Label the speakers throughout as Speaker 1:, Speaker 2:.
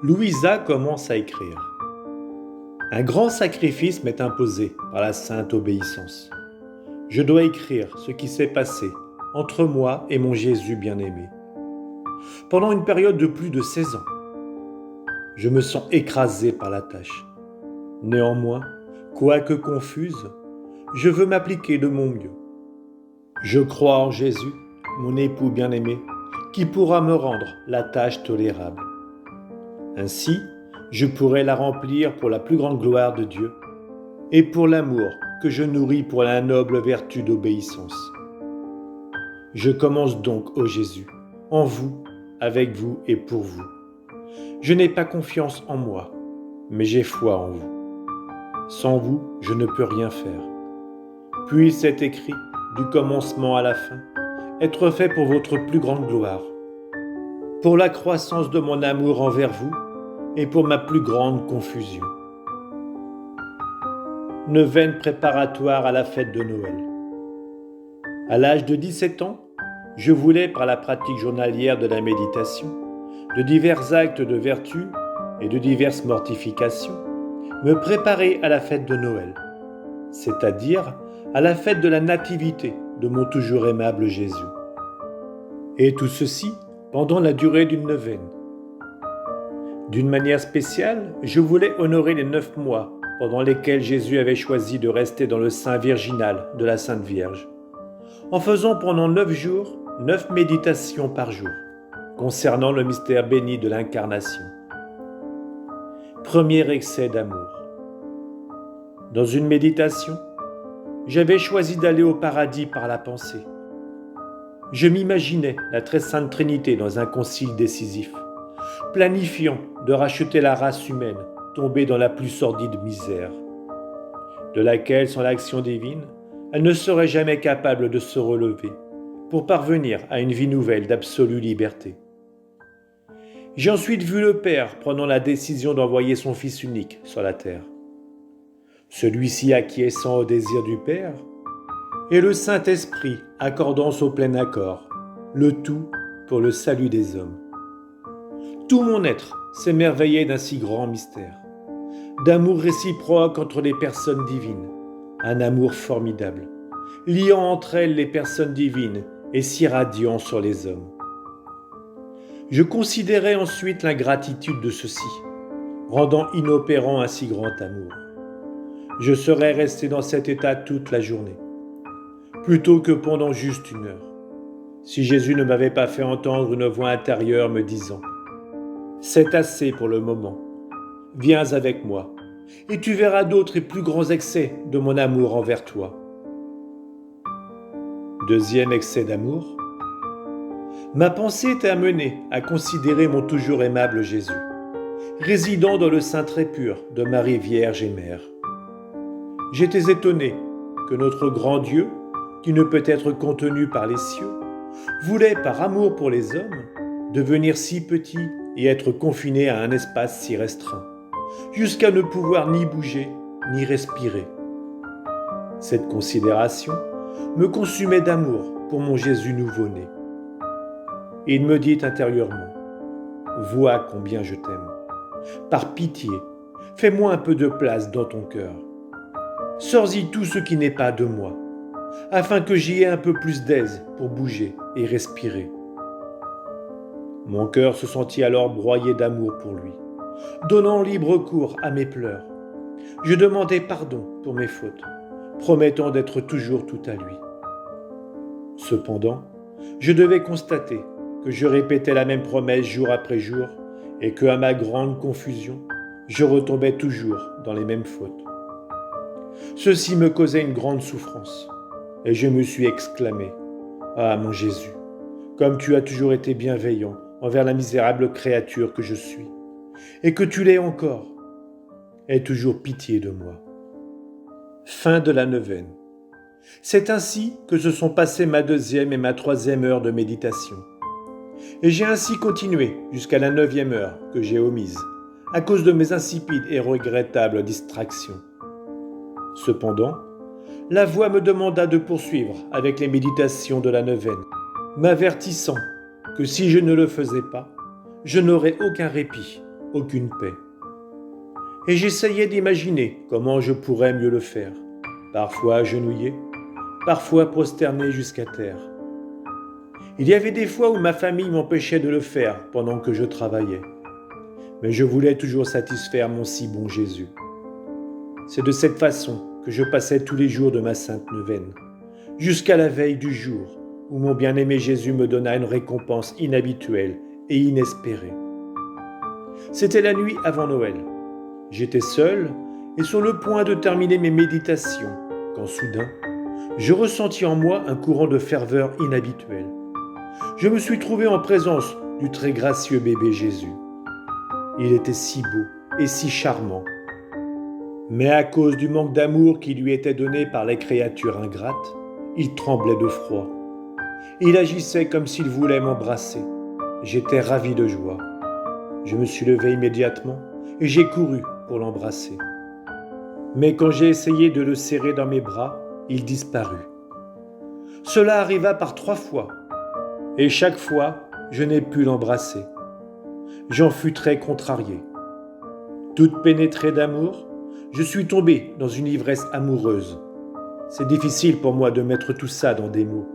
Speaker 1: Louisa commence à écrire. Un grand sacrifice m'est imposé par la sainte obéissance. Je dois écrire ce qui s'est passé entre moi et mon Jésus bien-aimé. Pendant une période de plus de 16 ans, je me sens écrasé par la tâche. Néanmoins, quoique confuse, je veux m'appliquer de mon mieux. Je crois en Jésus, mon époux bien-aimé, qui pourra me rendre la tâche tolérable. Ainsi, je pourrai la remplir pour la plus grande gloire de Dieu et pour l'amour que je nourris pour la noble vertu d'obéissance. Je commence donc, ô Jésus, en vous, avec vous et pour vous. Je n'ai pas confiance en moi, mais j'ai foi en vous. Sans vous, je ne peux rien faire. Puisse être écrit, du commencement à la fin, être fait pour votre plus grande gloire, pour la croissance de mon amour envers vous et pour ma plus grande confusion. Neuvaine préparatoire à la fête de Noël. À l'âge de 17 ans, je voulais, par la pratique journalière de la méditation, de divers actes de vertu et de diverses mortifications, me préparer à la fête de Noël, c'est-à-dire à la fête de la nativité de mon toujours aimable Jésus. Et tout ceci pendant la durée d'une neuvaine. D'une manière spéciale, je voulais honorer les 9 mois pendant lesquels Jésus avait choisi de rester dans le sein virginal de la Sainte Vierge, en faisant pendant 9 jours 9 méditations par jour concernant le mystère béni de l'incarnation. Premier excès d'amour. Dans une méditation, j'avais choisi d'aller au paradis par la pensée. Je m'imaginais la très sainte Trinité dans un concile décisif, planifiant de racheter la race humaine tombée dans la plus sordide misère, de laquelle, sans l'action divine, elle ne serait jamais capable de se relever pour parvenir à une vie nouvelle d'absolue liberté. J'ai ensuite vu le Père prenant la décision d'envoyer son Fils unique sur la terre. Celui-ci acquiesçant au désir du Père, et le Saint-Esprit accordant son plein accord, le tout pour le salut des hommes. Tout mon être s'émerveillait d'un si grand mystère, d'amour réciproque entre les personnes divines, un amour formidable, liant entre elles les personnes divines et s'irradiant sur les hommes. Je considérais ensuite l'ingratitude de ceux-ci, rendant inopérant un si grand amour. Je serais resté dans cet état toute la journée, plutôt que pendant juste 1 heure, si Jésus ne m'avait pas fait entendre une voix intérieure me disant « C'est assez pour le moment, viens avec moi, et tu verras d'autres et plus grands excès de mon amour envers toi. » Deuxième excès d'amour. Ma pensée était amenée à considérer mon toujours aimable Jésus, résidant dans le sein très pur de Marie Vierge et Mère. J'étais étonné que notre grand Dieu, qui ne peut être contenu par les cieux, voulait, par amour pour les hommes, devenir si petit et être confiné à un espace si restreint, jusqu'à ne pouvoir ni bouger ni respirer. Cette considération me consumait d'amour pour mon Jésus nouveau-né. Il me dit intérieurement « Vois combien je t'aime. Par pitié, fais-moi un peu de place dans ton cœur. Sors-y tout ce qui n'est pas de moi, afin que j'y ai un peu plus d'aise pour bouger et respirer. » Mon cœur se sentit alors broyé d'amour pour lui, donnant libre cours à mes pleurs. Je demandai pardon pour mes fautes, promettant d'être toujours tout à lui. Cependant, je devais constater que je répétais la même promesse jour après jour et que, à ma grande confusion, je retombais toujours dans les mêmes fautes. Ceci me causait une grande souffrance et je me suis exclamé « Ah, mon Jésus, comme tu as toujours été bienveillant envers la misérable créature que je suis, et que tu l'es encore, aie toujours pitié de moi. » Fin de la neuvaine. C'est ainsi que se sont passées ma 2e et ma 3e heure de méditation. Et j'ai ainsi continué jusqu'à la 9e heure que j'ai omise, à cause de mes insipides et regrettables distractions. Cependant, la voix me demanda de poursuivre avec les méditations de la neuvaine, m'avertissant que si je ne le faisais pas, je n'aurais aucun répit, aucune paix. Et j'essayais d'imaginer comment je pourrais mieux le faire, parfois agenouillé, parfois prosterné jusqu'à terre. Il y avait des fois où ma famille m'empêchait de le faire pendant que je travaillais, mais je voulais toujours satisfaire mon si bon Jésus. C'est de cette façon que je passais tous les jours de ma sainte neuvaine, jusqu'à la veille du jour où mon bien-aimé Jésus me donna une récompense inhabituelle et inespérée. C'était la nuit avant Noël. J'étais seul et sur le point de terminer mes méditations, quand soudain, je ressentis en moi un courant de ferveur inhabituel. Je me suis trouvé en présence du très gracieux bébé Jésus. Il était si beau et si charmant. Mais à cause du manque d'amour qui lui était donné par les créatures ingrates, il tremblait de froid. Il agissait comme s'il voulait m'embrasser. J'étais ravi de joie. Je me suis levé immédiatement et j'ai couru pour l'embrasser. Mais quand j'ai essayé de le serrer dans mes bras, il disparut. Cela arriva par 3 fois, et chaque fois, je n'ai pu l'embrasser. J'en fus très contrarié. Toute pénétrée d'amour, je suis tombé dans une ivresse amoureuse. C'est difficile pour moi de mettre tout ça dans des mots,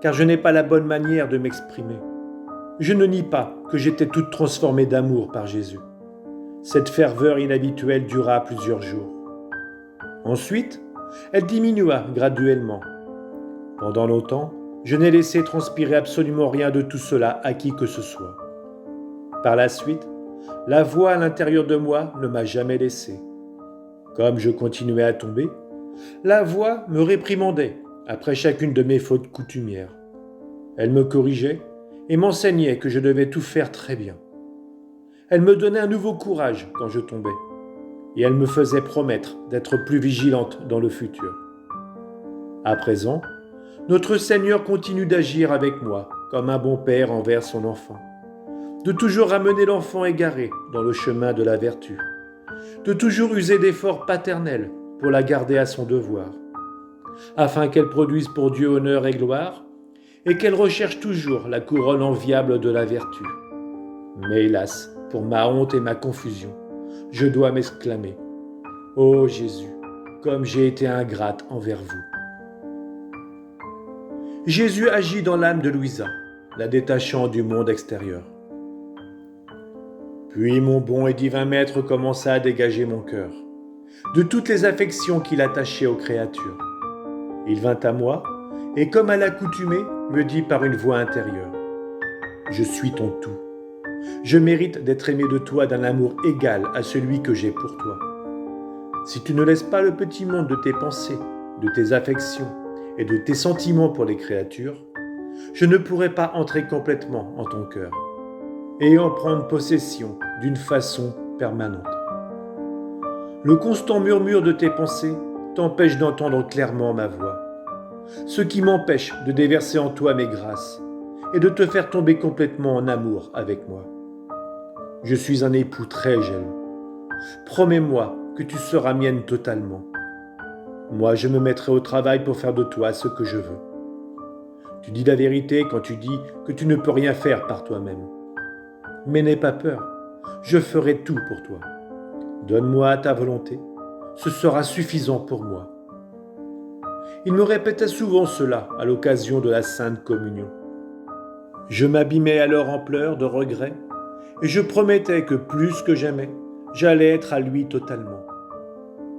Speaker 1: car je n'ai pas la bonne manière de m'exprimer. Je ne nie pas que j'étais toute transformée d'amour par Jésus. Cette ferveur inhabituelle dura plusieurs jours. Ensuite, elle diminua graduellement. Pendant longtemps, je n'ai laissé transpirer absolument rien de tout cela à qui que ce soit. Par la suite, la voix à l'intérieur de moi ne m'a jamais laissé. Comme je continuais à tomber, la voix me réprimandait après chacune de mes fautes coutumières. Elle me corrigeait et m'enseignait que je devais tout faire très bien. Elle me donnait un nouveau courage quand je tombais, et elle me faisait promettre d'être plus vigilante dans le futur. À présent, notre Seigneur continue d'agir avec moi comme un bon père envers son enfant, de toujours ramener l'enfant égaré dans le chemin de la vertu, de toujours user d'efforts paternels pour la garder à son devoir, afin qu'elle produise pour Dieu honneur et gloire, et qu'elle recherche toujours la couronne enviable de la vertu. Mais hélas, pour ma honte et ma confusion, je dois m'exclamer « Ô Jésus, comme j'ai été ingrate envers vous !» Jésus agit dans l'âme de Louisa, la détachant du monde extérieur. Puis mon bon et divin Maître commença à dégager mon cœur de toutes les affections qu'il attachait aux créatures. Il vint à moi et, comme à l'accoutumée, me dit par une voix intérieure « Je suis ton tout. Je mérite d'être aimé de toi d'un amour égal à celui que j'ai pour toi. Si tu ne laisses pas le petit monde de tes pensées, de tes affections et de tes sentiments pour les créatures, je ne pourrai pas entrer complètement en ton cœur et en prendre possession d'une façon permanente. Le constant murmure de tes pensées t'empêche d'entendre clairement ma voix, ce qui m'empêche de déverser en toi mes grâces et de te faire tomber complètement en amour avec moi. Je suis un époux très jaloux. Promets-moi que tu seras mienne totalement. Moi, je me mettrai au travail pour faire de toi ce que je veux. Tu dis la vérité quand tu dis que tu ne peux rien faire par toi-même. Mais n'aie pas peur, je ferai tout pour toi. Donne-moi ta volonté, ce sera suffisant pour moi. Il me répétait souvent cela à l'occasion de la Sainte Communion. Je m'abîmais alors en pleurs de regret et je promettais que plus que jamais, j'allais être à lui totalement.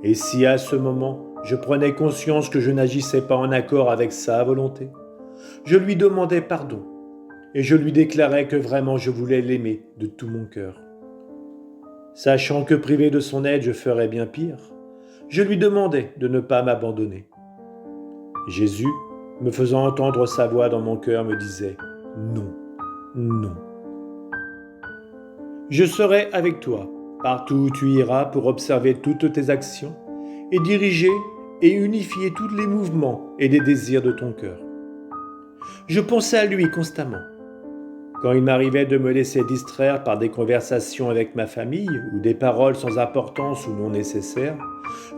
Speaker 1: Et si à ce moment, je prenais conscience que je n'agissais pas en accord avec sa volonté, je lui demandais pardon et je lui déclarais que vraiment je voulais l'aimer de tout mon cœur. Sachant que privé de son aide, je ferais bien pire, je lui demandais de ne pas m'abandonner. Jésus, me faisant entendre sa voix dans mon cœur, me disait « Non, non. Je serai avec toi, partout où tu iras pour observer toutes tes actions et diriger et unifier tous les mouvements et les désirs de ton cœur. » Je pensais à lui constamment. Quand il m'arrivait de me laisser distraire par des conversations avec ma famille ou des paroles sans importance ou non nécessaires,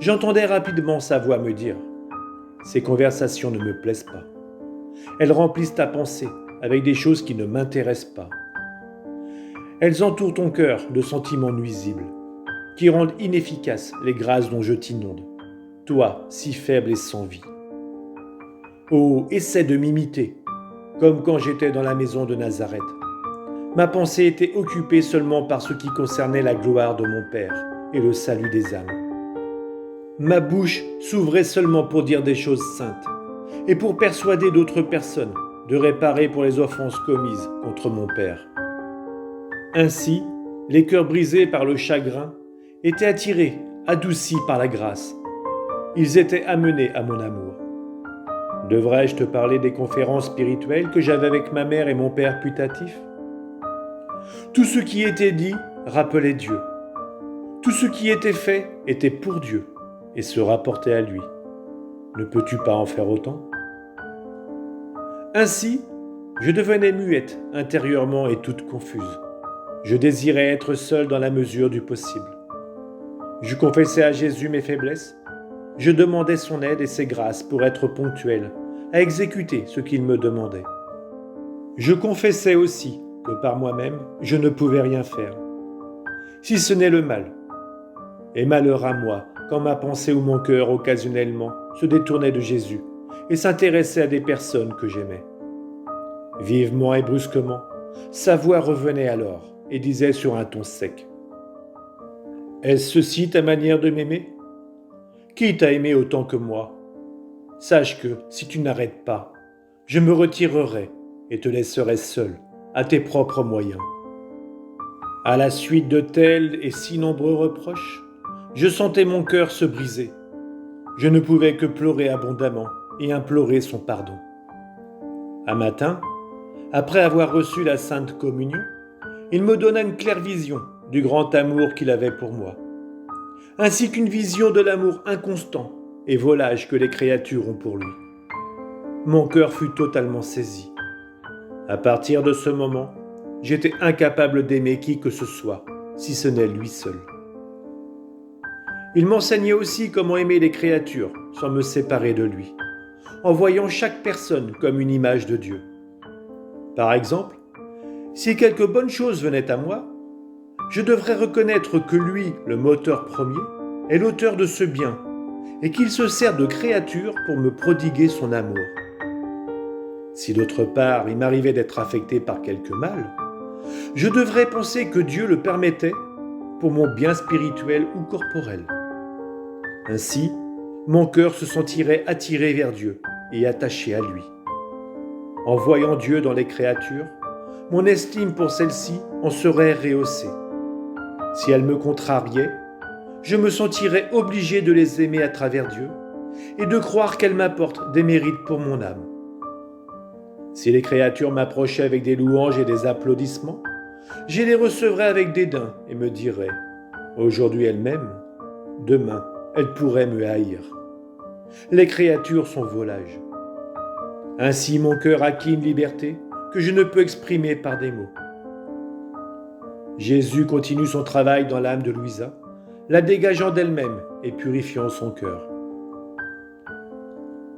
Speaker 1: j'entendais rapidement sa voix me dire « Ces conversations ne me plaisent pas. Elles remplissent ta pensée avec des choses qui ne m'intéressent pas. Elles entourent ton cœur de sentiments nuisibles, qui rendent inefficaces les grâces dont je t'inonde, toi si faible et sans vie. Oh, essaie de m'imiter, comme quand j'étais dans la maison de Nazareth. Ma pensée était occupée seulement par ce qui concernait la gloire de mon Père et le salut des âmes. Ma bouche s'ouvrait seulement pour dire des choses saintes et pour persuader d'autres personnes de réparer pour les offenses commises contre mon Père. Ainsi, les cœurs brisés par le chagrin étaient attirés, adoucis par la grâce. Ils étaient amenés à mon amour. Devrais-je te parler des conférences spirituelles que j'avais avec ma mère et mon père putatif ? Tout ce qui était dit rappelait Dieu. Tout ce qui était fait était pour Dieu et se rapportait à lui. Ne peux-tu pas en faire autant ? Ainsi, je devenais muette intérieurement et toute confuse. Je désirais être seule dans la mesure du possible. Je confessais à Jésus mes faiblesses. Je demandais son aide et ses grâces pour être ponctuelle à exécuter ce qu'il me demandait. Je confessais aussi que par moi-même, je ne pouvais rien faire, si ce n'est le mal. Et malheur à moi, quand ma pensée ou mon cœur occasionnellement se détournait de Jésus et s'intéressait à des personnes que j'aimais. Vivement et brusquement, sa voix revenait alors et disait sur un ton sec : « Est-ce ceci ta manière de m'aimer ? Qui t'a aimé autant que moi ? Sache que, si tu n'arrêtes pas, je me retirerai et te laisserai seul, à tes propres moyens. » À la suite de tels et si nombreux reproches, je sentais mon cœur se briser. Je ne pouvais que pleurer abondamment et implorer son pardon. Un matin, après avoir reçu la Sainte Communion, il me donna une claire vision du grand amour qu'il avait pour moi, ainsi qu'une vision de l'amour inconstant et volage que les créatures ont pour lui. Mon cœur fut totalement saisi. À partir de ce moment, j'étais incapable d'aimer qui que ce soit, si ce n'est lui seul. Il m'enseignait aussi comment aimer les créatures sans me séparer de lui, en voyant chaque personne comme une image de Dieu. Par exemple, si quelque bonne chose venait à moi, je devrais reconnaître que lui, le moteur premier, est l'auteur de ce bien et qu'il se sert de créatures pour me prodiguer son amour. Si d'autre part il m'arrivait d'être affecté par quelque mal, je devrais penser que Dieu le permettait pour mon bien spirituel ou corporel. Ainsi, mon cœur se sentirait attiré vers Dieu et attaché à lui. En voyant Dieu dans les créatures, mon estime pour celles-ci en serait rehaussée. Si elles me contrariaient, je me sentirais obligé de les aimer à travers Dieu et de croire qu'elles m'apportent des mérites pour mon âme. Si les créatures m'approchaient avec des louanges et des applaudissements, je les recevrais avec dédain et me dirais : aujourd'hui elles m'aiment, demain elles pourraient me haïr. Les créatures sont volages. Ainsi mon cœur acquit une liberté que je ne peux exprimer par des mots. Jésus continue son travail dans l'âme de Louisa, la dégageant d'elle-même et purifiant son cœur.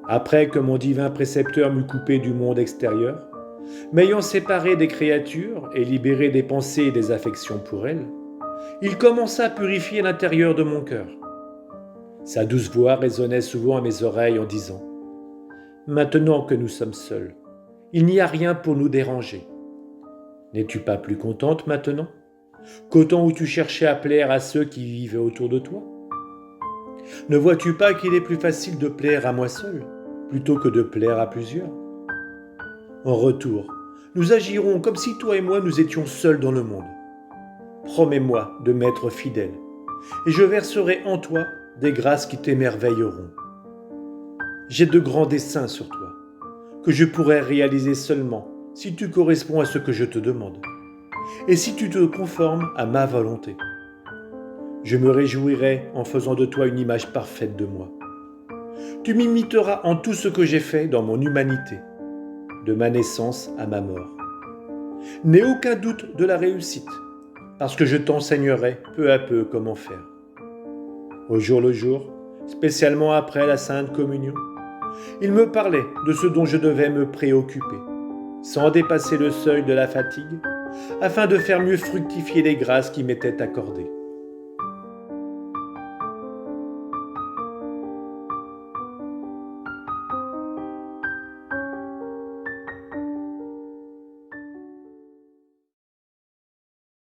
Speaker 1: Après que mon divin précepteur m'eut coupé du monde extérieur, m'ayant séparé des créatures et libéré des pensées et des affections pour elles, il commença à purifier l'intérieur de mon cœur. Sa douce voix résonnait souvent à mes oreilles en disant : « Maintenant que nous sommes seuls, il n'y a rien pour nous déranger. N'es-tu pas plus contente maintenant qu'au temps où tu cherchais à plaire à ceux qui vivaient autour de toi ? Ne vois-tu pas qu'il est plus facile de plaire à moi seul plutôt que de plaire à plusieurs ? En retour, nous agirons comme si toi et moi nous étions seuls dans le monde. Promets-moi de m'être fidèle, et je verserai en toi des grâces qui t'émerveilleront. J'ai de grands desseins sur toi, que je pourrai réaliser seulement si tu corresponds à ce que je te demande, et si tu te conformes à ma volonté. Je me réjouirai en faisant de toi une image parfaite de moi. Tu m'imiteras en tout ce que j'ai fait dans mon humanité, de ma naissance à ma mort. N'aie aucun doute de la réussite, parce que je t'enseignerai peu à peu comment faire. Au jour le jour, spécialement après la Sainte Communion, il me parlait de ce dont je devais me préoccuper, sans dépasser le seuil de la fatigue afin de faire mieux fructifier les grâces qui m'étaient accordées.